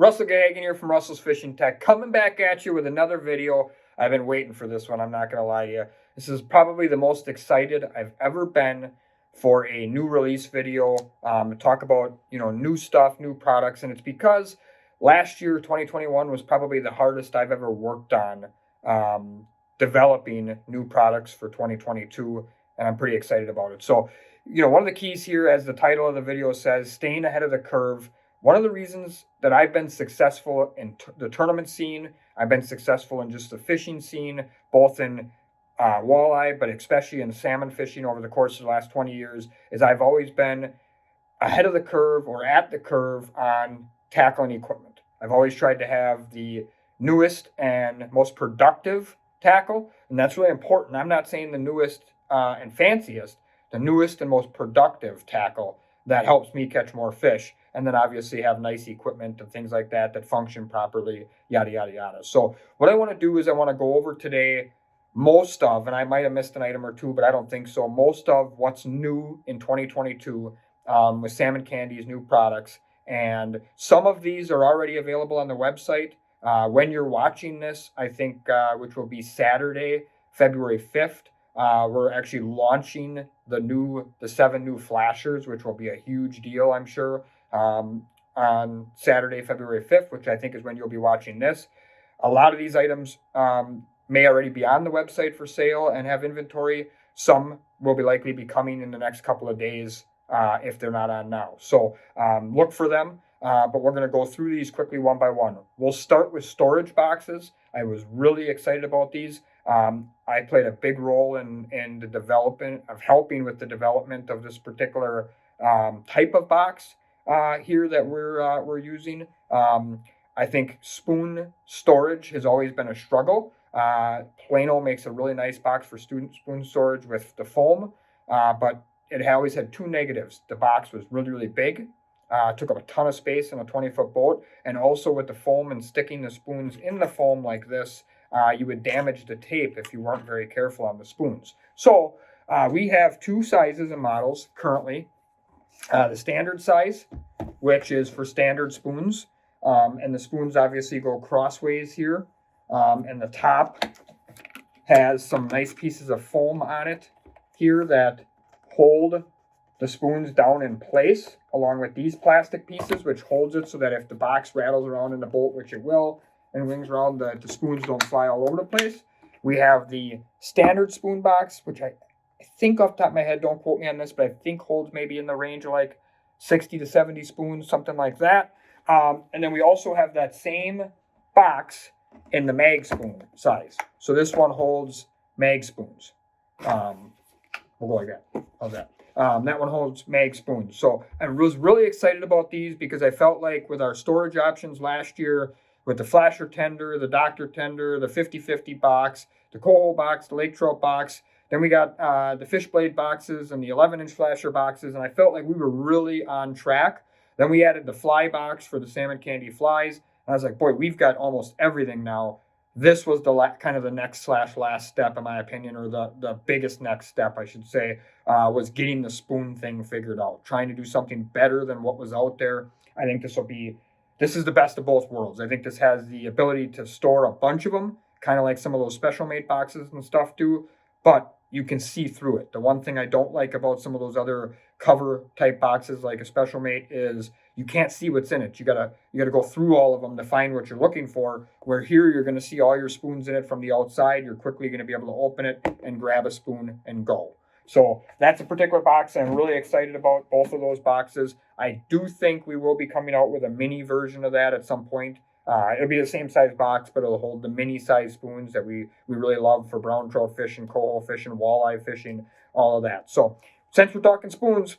Russell Gagan here from Russell's Fishing Tech, coming back at you with another video. I've been waiting for this one, I'm not going to lie to you. This is probably the most excited I've ever been for a new release video to talk about, new stuff, new products. And it's because last year, 2021, was probably the hardest I've ever worked on developing new products for 2022. And I'm pretty excited about it. So, one of the keys here, as the title of the video says, staying ahead of the curve. One of the reasons that I've been successful in the tournament scene, I've been successful in just the fishing scene, both in walleye, but especially in salmon fishing over the course of the last 20 years, is I've always been ahead of the curve or at the curve on tackle and equipment. I've always tried to have the newest and most productive tackle, and that's really important. I'm not saying the newest and fanciest, the newest and most productive tackle that helps me catch more fish, and then obviously have nice equipment and things like that that function properly, yada, yada, yada. So what I want to do is I want to go over today most of, and I might have missed an item or two, but I don't think so, most of what's new in 2022 with Salmon Candy's new products. And some of these are already available on the website. When you're watching this, I think, which will be Saturday, February 5th, we're actually launching the 7 new flashers, which will be a huge deal, I'm sure, on Saturday, February 5th, which I think is when you'll be watching this. A lot of these items may already be on the website for sale and have inventory. Some will be likely be coming in the next couple of days if they're not on now. So look for them, but we're going to go through these quickly one by one. We'll start with storage boxes. I was really excited about these. I played a big role in the development of helping with the development of this particular type of box here that we're using. I think spoon storage has always been a struggle. Plano makes a really nice box for spoon storage with the foam, but it always had two negatives. The box was really, really big, took up a ton of space in a 20-foot boat, and also with the foam and sticking the spoons in the foam like this, you would damage the tape if you weren't very careful on the spoons. So we have two sizes and models currently. The standard size, which is for standard spoons, and the spoons obviously go crossways here, and the top has some nice pieces of foam on it here that hold the spoons down in place, along with these plastic pieces, which holds it so that if the box rattles around in the boat, which it will, and rings around, the spoons don't fly all over the place. We have the standard spoon box, which I think off the top of my head, don't quote me on this, but I think holds maybe in the range of like 60 to 70 spoons, something like that. And then we also have that same box in the mag spoon size. So this one holds mag spoons. We'll go like that. How's that? That one holds mag spoons. So I was really excited about these because I felt like with our storage options last year, with the flasher tender, the doctor tender, the 50/50 box, the coho box, the lake trout box, then we got the fish blade boxes and the 11-inch flasher boxes, and I felt like we were really on track. Then we added the fly box for the Salmon Candy flies, and I was like, boy, we've got almost everything now. This was the kind of the next / last step, in my opinion, or the biggest next step, I should say, was getting the spoon thing figured out, trying to do something better than what was out there. I think this is the best of both worlds. I think this has the ability to store a bunch of them, kind of like some of those special mate boxes and stuff do, but you can see through it. The one thing I don't like about some of those other cover type boxes like a special mate is you can't see what's in it. You gotta go through all of them to find what you're looking for, where here you're going to see all your spoons in it from the outside. You're quickly going to be able to open it and grab a spoon and go. So that's a particular box I'm really excited about, both of those boxes. I do think we will be coming out with a mini version of that at some point. It'll be the same size box, but it'll hold the mini size spoons that we really love for brown trout fishing, coho fishing, walleye fishing, all of that. So since we're talking spoons,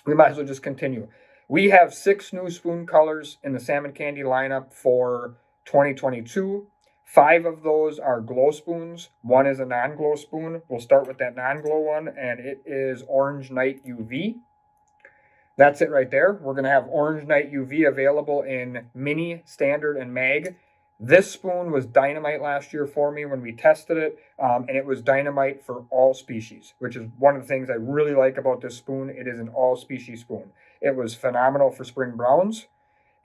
we might as well just continue. We have 6 new spoon colors in the Salmon Candy lineup for 2022. 5 of those are glow spoons. 1 is a non-glow spoon. We'll start with that non-glow one, and it is Orange Night UV. That's it right there. We're going to have Orange Night UV available in mini, standard, and mag. This spoon was dynamite last year for me when we tested it, and it was dynamite for all species, which is one of the things I really like about this spoon. It is an all-species spoon. It was phenomenal for spring browns.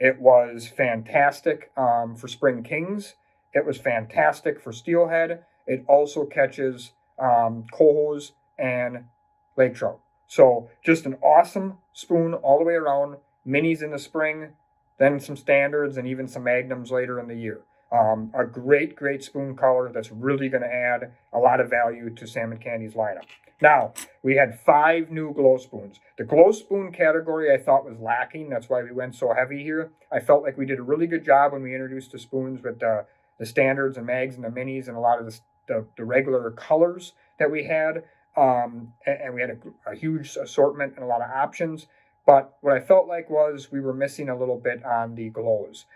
It was fantastic for spring kings. It was fantastic for steelhead. It also catches cohos and lake trout. So just an awesome spoon all the way around. Minis in the spring, then some standards and even some magnums later in the year. A great, great spoon color that's really going to add a lot of value to Salmon Candy's lineup. Now, we had 5 new glow spoons. The glow spoon category I thought was lacking. That's why we went so heavy here. I felt like we did a really good job when we introduced the spoons with the standards and mags and the minis and a lot of the regular colors that we had. And we had a huge assortment and a lot of options. But what I felt like was we were missing a little bit on the glows.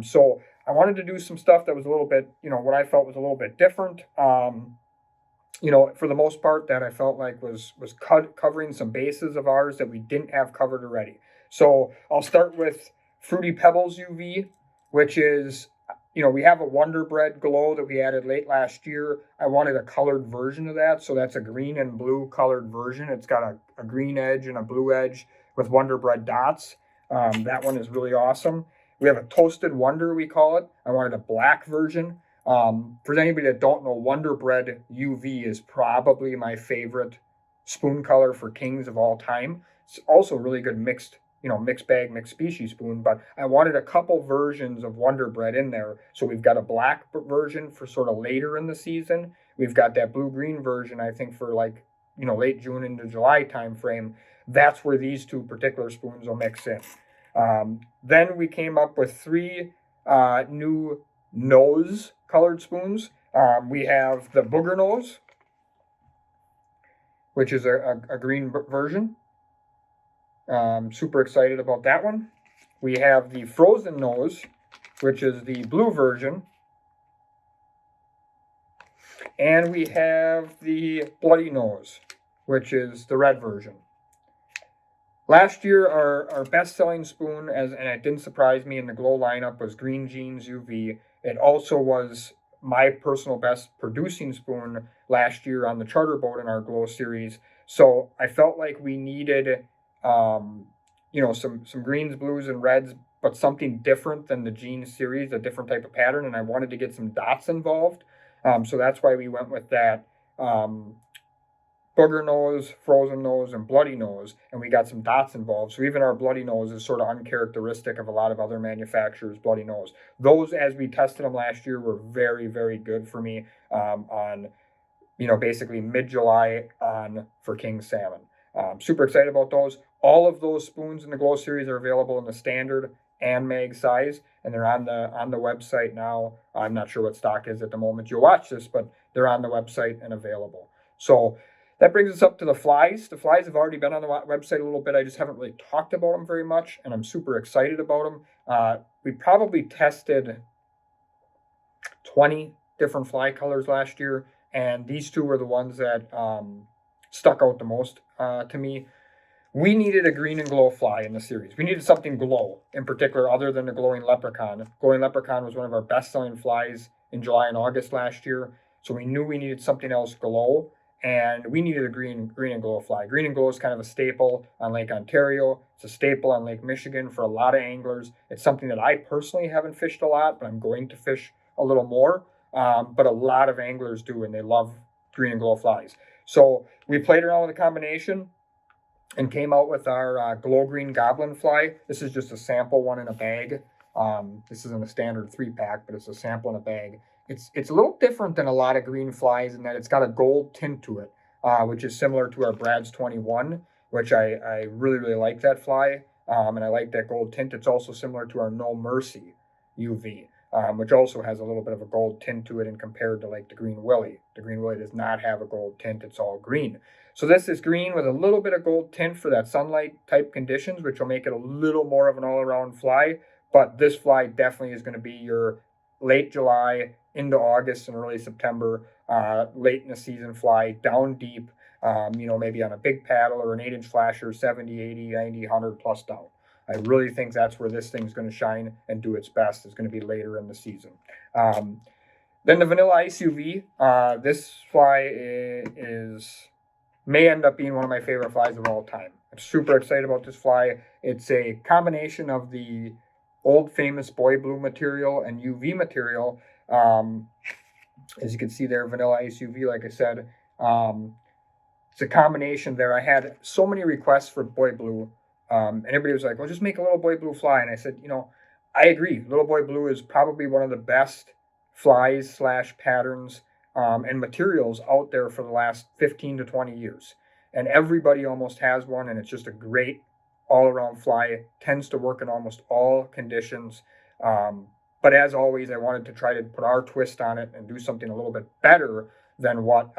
So I wanted to do some stuff that was a little bit, what I felt was a little bit different. For the most part, that I felt like was covering some bases of ours that we didn't have covered already. So I'll start with Fruity Pebbles UV, which is, we have a Wonder Bread glow that we added late last year. I wanted a colored version of that, so that's a green and blue colored version. It's got a green edge and a blue edge with Wonder Bread dots. That one is really awesome. We have a Toasted Wonder, we call it. I wanted a black version. For anybody that don't know, Wonder Bread UV is probably my favorite spoon color for kings of all time. It's also a really good mixed bag, mixed species spoon, but I wanted a couple versions of Wonder Bread in there. So we've got a black version for sort of later in the season. We've got that blue-green version, I think, for late June into July time frame. That's where these 2 particular spoons will mix in. Then we came up with 3 new nose colored spoons. We have the Booger Nose, which is a green version. Super excited about that one. We have the Frozen Nose, which is the blue version. And we have the Bloody Nose, which is the red version. Last year, our best-selling spoon, and it didn't surprise me in the glow lineup, was Green Jeans UV. It also was my personal best producing spoon last year on the charter boat in our glow series. So I felt like we needed some greens, blues, and reds, but something different than the Jeans series, a different type of pattern, and I wanted to get some dots involved. So that's why we went with that Booger Nose, Frozen Nose, and Bloody Nose, and we got some dots involved. So even our Bloody Nose is sort of uncharacteristic of a lot of other manufacturers' Bloody Nose. Those, as we tested them last year, were very, very good for me on basically mid-July on for king salmon. Super excited about those. All of those spoons in the glow series are available in the standard and mag size, and they're on the website now. I'm not sure what stock is at the moment you'll watch this, but they're on the website and available. So that brings us up to the flies. The flies have already been on the website a little bit. I just haven't really talked about them very much, and I'm super excited about them. We probably tested 20 different fly colors last year, and these 2 were the ones that stuck out the most to me. We needed a green and glow fly in the series. We needed something glow in particular other than the glowing leprechaun. Glowing leprechaun was one of our best-selling flies in July and August last year, so we knew we needed something else glow. And we needed a green and glow fly. Green and glow is kind of a staple on Lake Ontario. It's a staple on Lake Michigan for a lot of anglers. It's something that I personally haven't fished a lot, but I'm going to fish a little more. But a lot of anglers do, and they love green and glow flies. So we played around with the combination and came out with our glow green Goblin fly. This is just a sample one in a bag. This isn't a standard 3-pack, but it's a sample in a bag. It's a little different than a lot of green flies in that it's got a gold tint to it, which is similar to our Brad's 21, which I really, really like that fly, and I like that gold tint. It's also similar to our No Mercy UV, which also has a little bit of a gold tint to it and compared to like the Green Willy. The Green Willy does not have a gold tint. It's all green. So this is green with a little bit of gold tint for that sunlight type conditions, which will make it a little more of an all-around fly. But this fly definitely is going to be your late July into August and early September, late in the season fly, down deep, maybe on a big paddle or an 8-inch flasher, 70, 80, 90, 100 plus down. I really think that's where this thing's going to shine and do its best. It's going to be later in the season. Then the Vanilla Ice UV. This fly may end up being one of my favorite flies of all time. I'm super excited about this fly. It's a combination of the old famous boy blue material and UV material. As you can see there, Vanilla Ice UV, like I said. It's a combination there. I had so many requests for boy blue, and everybody was like, well, just make a little boy blue fly. And I said, I agree. Little boy blue is probably one of the best flies slash patterns and materials out there for the last 15 to 20 years. And everybody almost has one, and it's just a great all-around fly. It tends to work in almost all conditions. But as always, I wanted to try to put our twist on it and do something a little bit better than what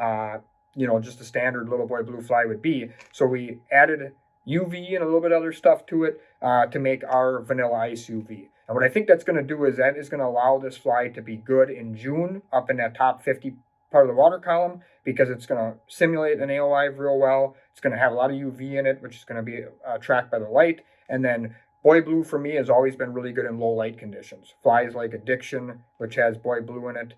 just a standard little boy blue fly would be. So we added UV and a little bit of other stuff to it to make our Vanilla Ice UV. And what I think that's going to do is that is going to allow this fly to be good in June up in that top 50 part of the water column, because it's going to simulate an alewife real well. It's going to have a lot of UV in it, which is going to be tracked by the light. And then boy blue for me has always been really good in low light conditions. Flies like Addiction, which has boy blue in it,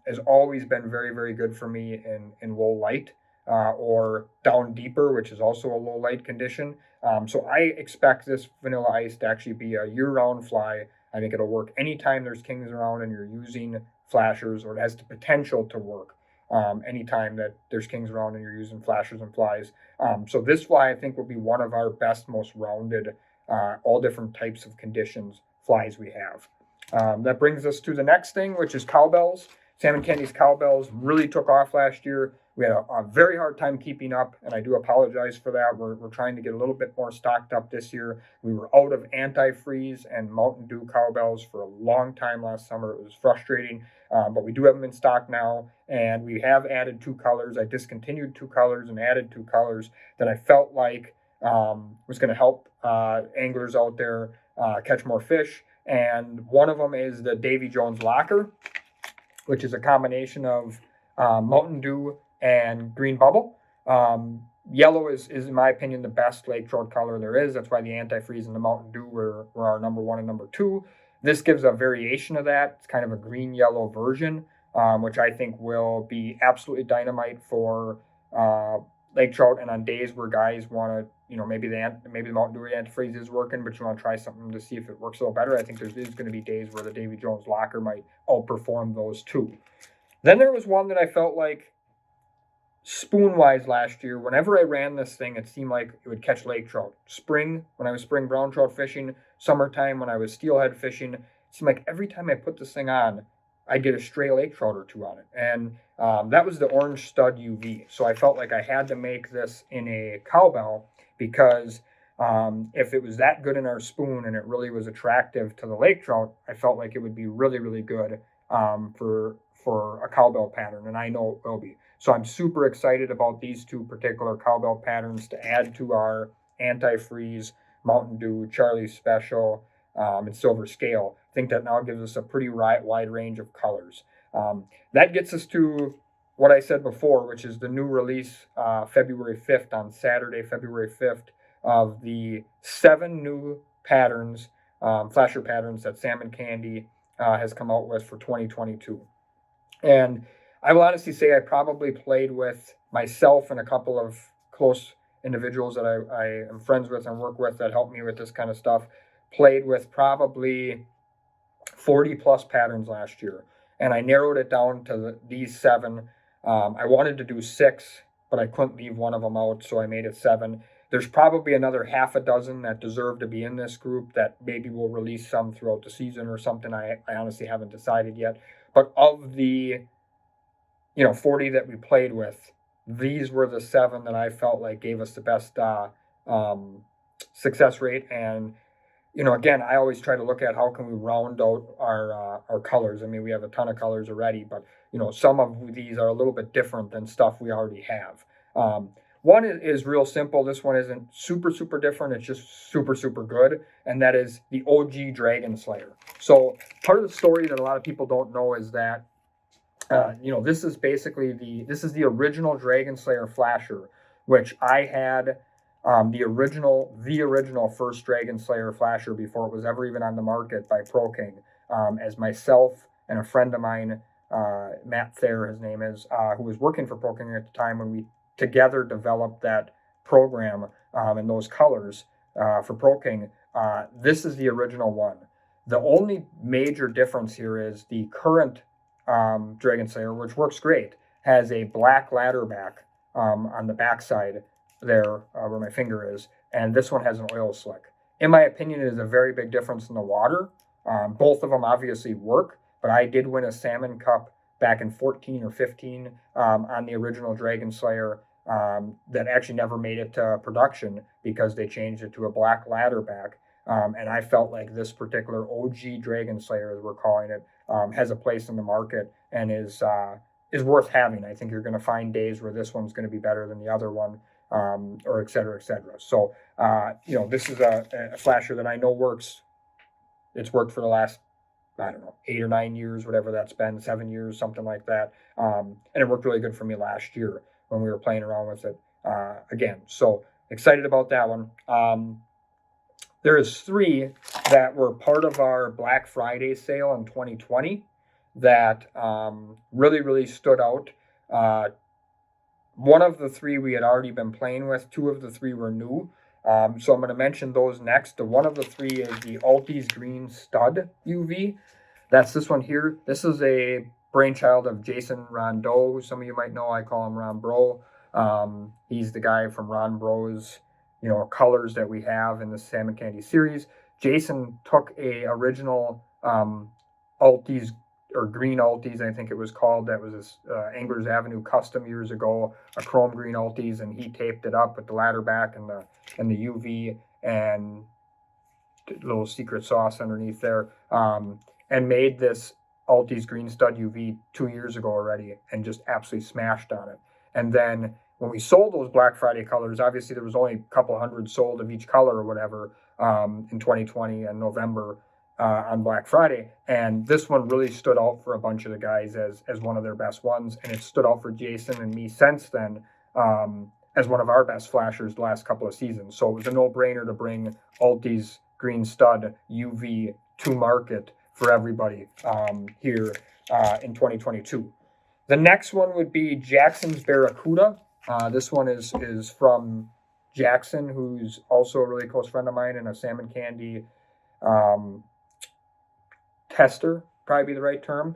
has always been very, very good for me in low light, or Down Deeper, which is also a low light condition. So I expect this Vanilla Ice to actually be a year-round fly. I think it'll work anytime there's kings around and you're using flashers, or it has the potential to work anytime that there's kings around and you're using flashers and flies. So this fly, I think, will be one of our best, most rounded, all different types of conditions flies we have. That brings us to the next thing, which is Cowbells. Salmon Candy's Cowbells really took off last year. We had a very hard time keeping up, and I do apologize for that. We're trying to get a little bit more stocked up this year. We were out of antifreeze and Mountain Dew Cowbells for a long time last summer. It was frustrating, but we do have them in stock now, and we have added 2 colors. I discontinued 2 colors and added 2 colors that I felt like was going to help anglers out there catch more fish. And one of them is the Davy Jones Locker, which is a combination of Mountain Dew and Green Bubble. Yellow is, in my opinion, the best lake trout color there is. That's why the antifreeze and the Mountain Dew were our number 1 and number 2. This gives a variation of that. It's kind of a green-yellow version, which I think will be absolutely dynamite for lake trout, and on days where guys want to, maybe the Mountain Dew antifreeze is working, but you want to try something to see if it works a little better. I think there's going to be days where the Davy Jones Locker might outperform those 2. Then there was one that I felt like, spoon-wise last year, whenever I ran this thing, it seemed like it would catch lake trout. Spring, when I was spring brown trout fishing, summertime when I was steelhead fishing, it seemed like every time I put this thing on, I'd get a stray lake trout or 2 on it. And that was the Orange Stud UV. So I felt like I had to make this in a cowbell, because if it was that good in our spoon and it really was attractive to the lake trout, I felt like it would be really, really good for a cowbell pattern, and I know it will be. So I'm super excited about these 2 particular cowbell patterns to add to our antifreeze, Mountain Dew, Charlie's Special, and Silver Scale. I think that now gives us a pretty wide range of colors. That gets us to what I said before, which is the new release February 5th, on Saturday, February 5th, of the 7 new patterns, flasher patterns that Salmon Candy has come out with for 2022. And I will honestly say I probably played with myself and a couple of close individuals that I am friends with and work with that help me with this kind of stuff, played with probably 40 plus patterns last year. And I narrowed it down to these 7. I wanted to do 6, but I couldn't leave one of them out, so I made it 7. There's probably another half a dozen that deserve to be in this group that maybe we'll release some throughout the season or something. I honestly haven't decided yet. But of the 40 that we played with, these were the 7 that I felt like gave us the best success rate. And again, I always try to look at how can we round out our colors. I mean, we have a ton of colors already, but some of these are a little bit different than stuff we already have. One is real simple. This one isn't super, super different. It's just super, super good. And that is the OG Dragon Slayer. So part of the story that a lot of people don't know is that, this is basically the original Dragon Slayer flasher, which I had the original first Dragon Slayer flasher before it was ever even on the market by Pro King, as myself and a friend of mine, Matt Thayer, his name is, who was working for Pro King at the time when we together developed that program and those colors for Pro King. This is the original one. The only major difference here is the current Dragon Slayer, which works great, has a black ladder back on the backside there where my finger is, and this one has an oil slick. In my opinion, it is a very big difference in the water. Both of them obviously work, but I did win a Salmon Cup back in 14 or 15 on the original Dragon Slayer that actually never made it to production because they changed it to a black ladder back. And I felt like this particular OG Dragon Slayer, as we're calling it, has a place in the market and is worth having. I think you're going to find days where this one's going to be better than the other one, or et cetera, et cetera. So, this is a flasher that I know works. It's worked for the last, I don't know, 8 or 9 years, whatever that's been, 7 years, something like that. And it worked really good for me last year when we were playing around with it again. So excited about that one. There is 3 that were part of our Black Friday sale in 2020 that really, really stood out. One of the 3 we had already been playing with. 2 of the 3 were new. So I'm going to mention those next. One of the 3 is the Altis Green Stud UV. That's this one here. This is a brainchild of Jason Rondeau, who some of you might know. I call him Ron Bro. He's the guy from Ron Bro's, colors that we have in the Salmon Candy series. Jason took a original Altis, or Green Altis, I think it was called. That was a Anglers Avenue custom years ago, a chrome green Altis, and he taped it up with the ladder back and the UV and a little secret sauce underneath there, and made this Altis Green Stud UV 2 years ago already, and just absolutely smashed on it. And then when we sold those Black Friday colors, obviously there was only a couple hundred sold of each color or whatever in 2020 and November. On Black Friday, and this one really stood out for a bunch of the guys as one of their best ones, and it stood out for Jason and me since then as one of our best flashers the last couple of seasons. So it was a no-brainer to bring Altis Green Stud UV to market for everybody here in 2022. The next one would be Jackson's Barracuda. This one is from Jackson, who's also a really close friend of mine and a Salmon Candy tester, probably be the right term.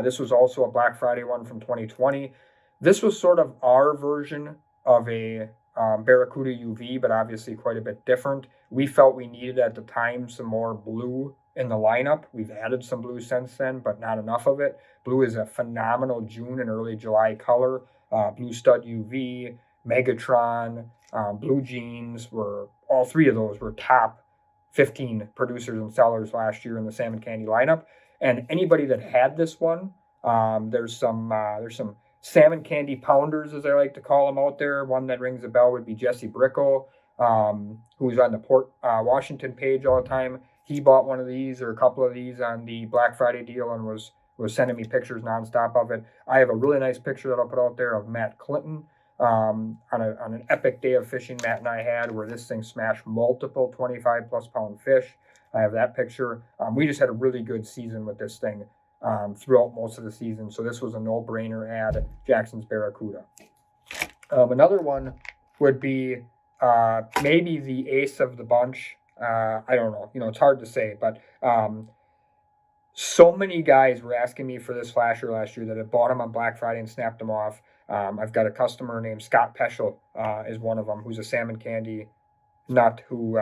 This was also a Black Friday one from 2020. This was sort of our version of a Barracuda UV, but obviously quite a bit different. We felt we needed at the time some more blue in the lineup. We've added some blue since then, but not enough of it. Blue is a phenomenal June and early July color. Blue Stud UV, Megatron, Blue Jeans, all 3 of those were top 15 producers and sellers last year in the Salmon Candy lineup. And anybody that had this one, there's some Salmon Candy pounders, as I like to call them, out there. One that rings a bell would be Jesse Bricko, who's on the Port Washington page all the time. He bought one of these or a couple of these on the Black Friday deal and was sending me pictures nonstop of it. I have a really nice picture that I'll put out there of Matt Clinton on an epic day of fishing Matt and I had, where this thing smashed multiple 25+ pound fish. I have that picture. We just had a really good season with this thing throughout most of the season, so this was a no-brainer add. Jackson's Barracuda. Another one would be maybe the ace of the bunch. I don't know. It's hard to say, but so many guys were asking me for this flasher last year that had bought them on Black Friday and snapped them off. I've got a customer named Scott Peschel is one of them, who's a Salmon Candy nut who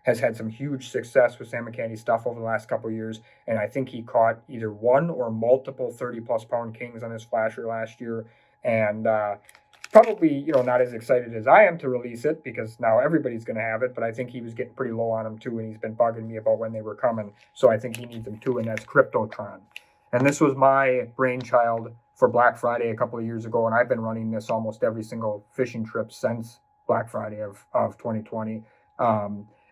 has had some huge success with Salmon Candy stuff over the last couple of years. And I think he caught either one or multiple 30+ pound kings on his flasher last year. And probably, not as excited as I am to release it, because now everybody's going to have it. But I think he was getting pretty low on them too, and he's been bugging me about when they were coming. So I think he needs them too, and that's Cryptotron. And this was my brainchild for Black Friday a couple of years ago, and I've been running this almost every single fishing trip since Black Friday of 2020.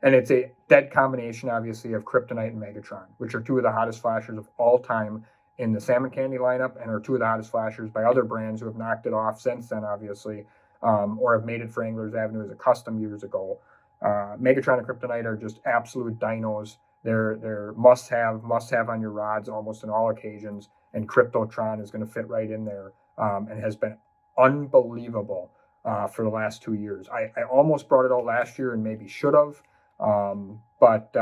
And it's a dead combination, obviously, of Kryptonite and Megatron, which are 2 of the hottest flashers of all time in the Salmon Candy lineup, and are 2 of the hottest flashers by other brands who have knocked it off since then, obviously, or have made it for Anglers Avenue as a custom years ago. Megatron and Kryptonite are just absolute dinos. They're must-have on your rods almost on all occasions, and Cryptotron is going to fit right in there, and has been unbelievable for the last 2 years. I almost brought it out last year and maybe should have, but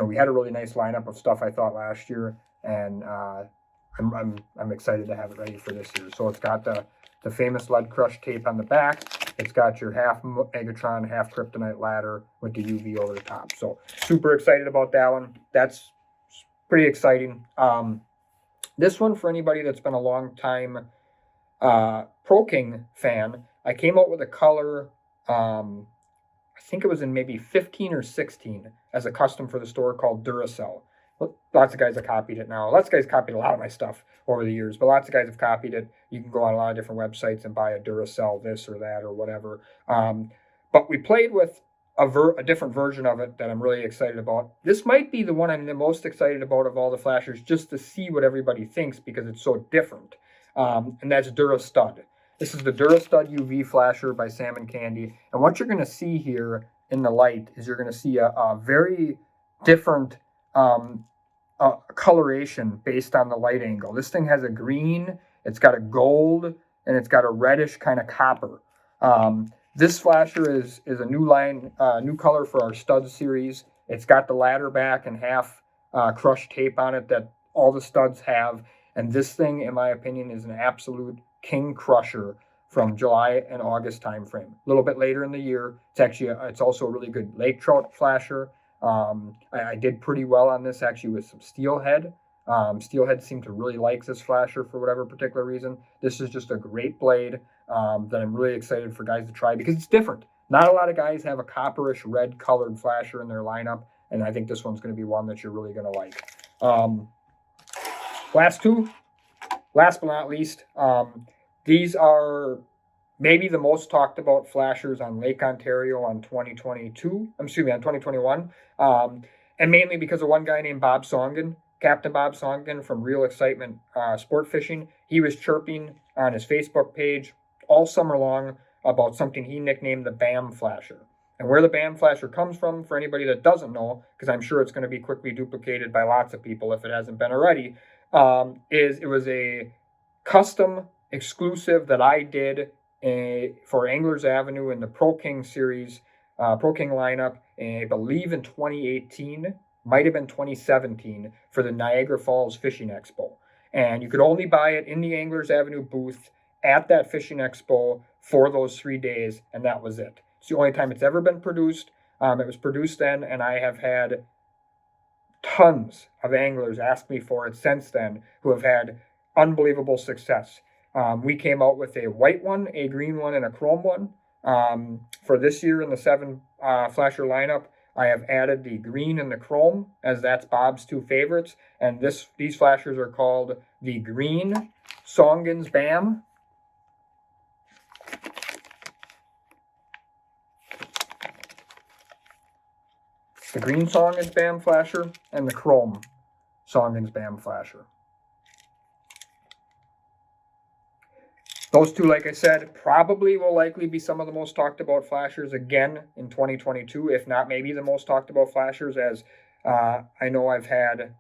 we had a really nice lineup of stuff I thought last year, and I'm excited to have it ready for this year. So it's got the famous lead crush tape on the back. It's got your half Megatron, half Kryptonite ladder with the UV over the top. So super excited about that one. That's pretty exciting. This one, for anybody that's been a long time Pro King fan, I came out with a color, I think it was in maybe 15 or 16 as a custom for the store called Dura Stud. Lots of guys have copied it now. Lots of guys copied a lot of my stuff over the years, but lots of guys have copied it. You can go on a lot of different websites and buy a Dura Stud this or that or whatever. But we played with a different version of it that I'm really excited about. This might be the one I'm the most excited about of all the flashers, just to see what everybody thinks because it's so different. And that's Dura Stud. This is the Dura Stud UV flasher by Salmon Candy. And what you're going to see here in the light is you're going to see a very different coloration based on the light angle. This thing has a green, it's got a gold, and it's got a reddish kind of copper. This flasher is a new line, new color for our stud series. It's got the ladder back and half crushed tape on it that all the studs have. And this thing, in my opinion, is an absolute king crusher from July and August timeframe. A little bit later in the year, it's also a really good lake trout flasher. I did pretty well on this actually with some steelhead. Steelhead seemed to really like this flasher for whatever particular reason. This is just a great blade that I'm really excited for guys to try because it's different. Not a lot of guys have a copperish red colored flasher in their lineup, and I think this one's going to be one that you're really going to like. Last but not least, these are maybe the most talked about flashers on Lake Ontario on 2021. And mainly because of one guy named Bob Songen, Captain Bob Songen from Real Excitement Sport Fishing. He was chirping on his Facebook page all summer long about something he nicknamed the BAM flasher. And where the BAM flasher comes from, for anybody that doesn't know, because I'm sure it's going to be quickly duplicated by lots of people if it hasn't been already, is it was a custom exclusive that I did for Anglers Avenue in the Pro King series, Pro King lineup, I believe in 2018, might have been 2017, for the Niagara Falls Fishing Expo. And you could only buy it in the Anglers Avenue booth at that fishing expo for those 3 days, and that was it. It's the only time it's ever been produced. It was produced then, and I have had tons of anglers ask me for it since then who have had unbelievable success. We came out with a white one, a green one, and a chrome one. For this year in the 7 flasher lineup, I have added the green and the chrome, as that's Bob's 2 favorites. And these flashers are called the Green Songen's BAM. The Green Songen's BAM flasher and the Chrome Songen's BAM flasher. Those two, like I said, probably will likely be some of the most talked about flashers again in 2022, if not maybe the most talked about flashers, as I know I've had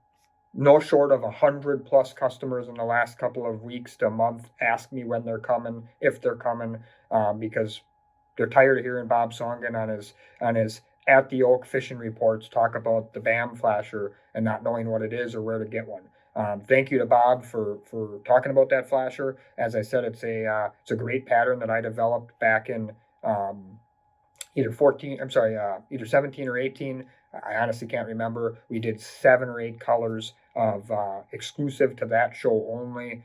no short of 100 plus customers in the last couple of weeks to a month ask me when they're coming, if they're coming, because they're tired of hearing Bob Songen on his At the Oak fishing reports talk about the BAM flasher and not knowing what it is or where to get one. Thank you to Bob for talking about that flasher. As I said, it's a great pattern that I developed back in either 17 or 18. I honestly can't remember. We did 7 or 8 colors of exclusive to that show only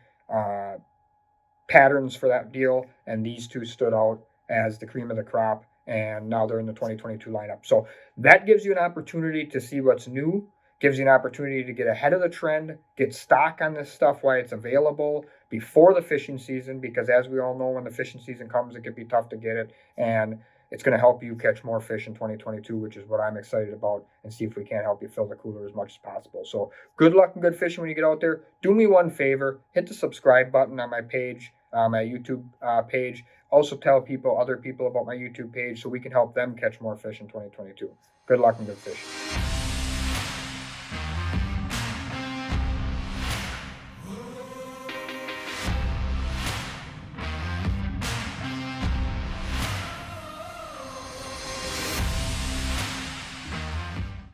patterns for that deal, and these two stood out as the cream of the crop, and now they're in the 2022 lineup. So that gives you an opportunity to see what's new, gives you an opportunity to get ahead of the trend, get stock on this stuff while it's available before the fishing season, because as we all know, when the fishing season comes, it can be tough to get it, and it's going to help you catch more fish in 2022, which is what I'm excited about, and see if we can't help you fill the cooler as much as possible. So good luck and good fishing when you get out there. Do me one favor, hit the subscribe button on my page, my YouTube page. Also tell other people about my YouTube page so we can help them catch more fish in 2022. Good luck and good fishing.